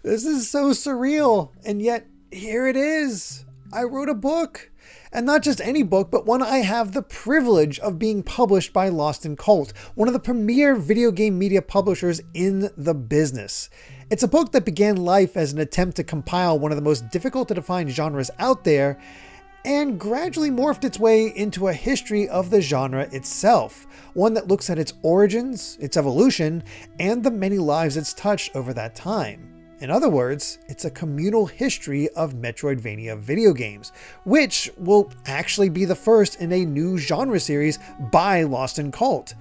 This is so surreal. And yet, here it is. I wrote a book. And not just any book, but one I have the privilege of being published by Lost in Cult, one of the premier video game media publishers in the business. It's a book that began life as an attempt to compile one of the most difficult to define genres out there, and gradually morphed its way into a history of the genre itself, one that looks at its origins, its evolution, and the many lives it's touched over that time. In other words, it's a communal history of Metroidvania video games, which will actually be the first in a new genre series by Lost in Cult.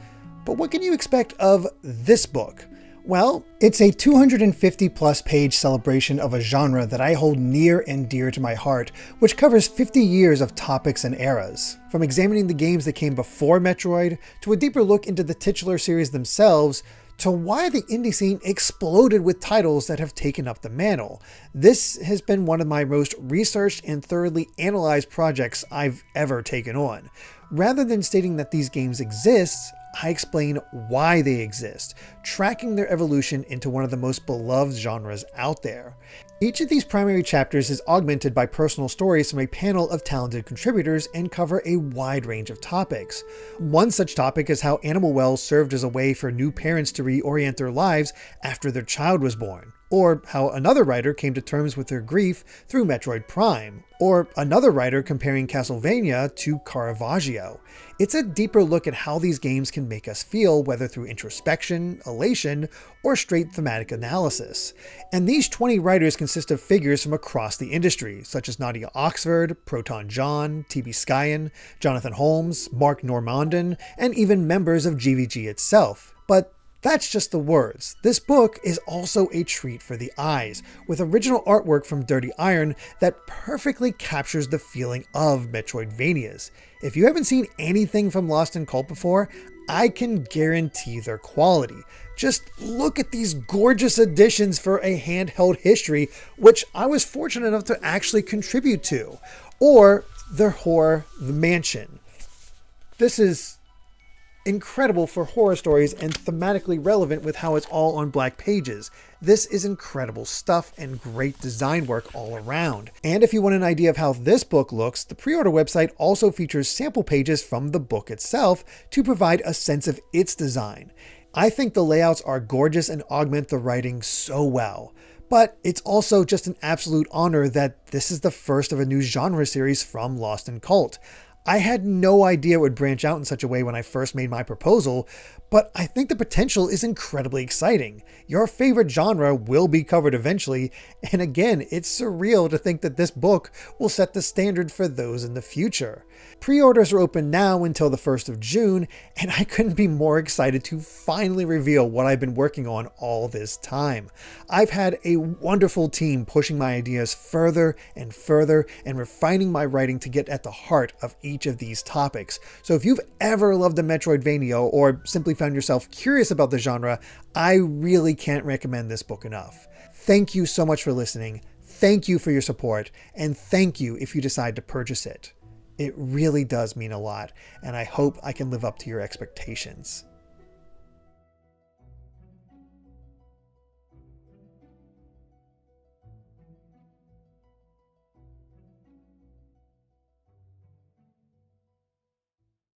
But what can you expect of this book? Well, it's a 250 plus page celebration of a genre that I hold near and dear to my heart, which covers 50 years of topics and eras. From examining the games that came before Metroid, to a deeper look into the titular series themselves, to why the indie scene exploded with titles that have taken up the mantle. This has been one of my most researched and thoroughly analyzed projects I've ever taken on. Rather than stating that these games exist, I explain why they exist, tracking their evolution into one of the most beloved genres out there. Each of these primary chapters is augmented by personal stories from a panel of talented contributors and cover a wide range of topics. One such topic is how animal wells served as a way for new parents to reorient their lives after their child was born, or how another writer came to terms with their grief through Metroid Prime, or another writer comparing Castlevania to Caravaggio. It's a deeper look at how these games can make us feel, whether through introspection, elation, or straight thematic analysis. And these 20 writers consist of figures from across the industry, such as Nadia Oxford, Proton John, T.B. Skyen, Jonathan Holmes, Mark Normandin, and even members of GVG itself. But that's just the words. This book is also a treat for the eyes, with original artwork from Dirty Iron that perfectly captures the feeling of Metroidvanias. If you haven't seen anything from Lost in Cult before, I can guarantee their quality. Just look at these gorgeous additions for a handheld history, which I was fortunate enough to actually contribute to. Or the Horror the Mansion. This is incredible for horror stories and thematically relevant with how it's all on black pages. This is incredible stuff and great design work all around. And if you want an idea of how this book looks, the pre-order website also features sample pages from the book itself to provide a sense of its design. I think the layouts are gorgeous and augment the writing so well. But it's also just an absolute honor that this is the first of a new genre series from Lost in Cult. I had no idea it would branch out in such a way when I first made my proposal, but I think the potential is incredibly exciting. Your favorite genre will be covered eventually, and again, it's surreal to think that this book will set the standard for those in the future. Pre-orders are open now until the 1st of June, and I couldn't be more excited to finally reveal what I've been working on all this time. I've had a wonderful team pushing my ideas further and further and refining my writing to get at the heart of each of these topics. So if you've ever loved a Metroidvania or simply found yourself curious about the genre, I really can't recommend this book enough. Thank you so much for listening. Thank you for your support, and thank you if you decide to purchase it. It really does mean a lot, and I hope I can live up to your expectations.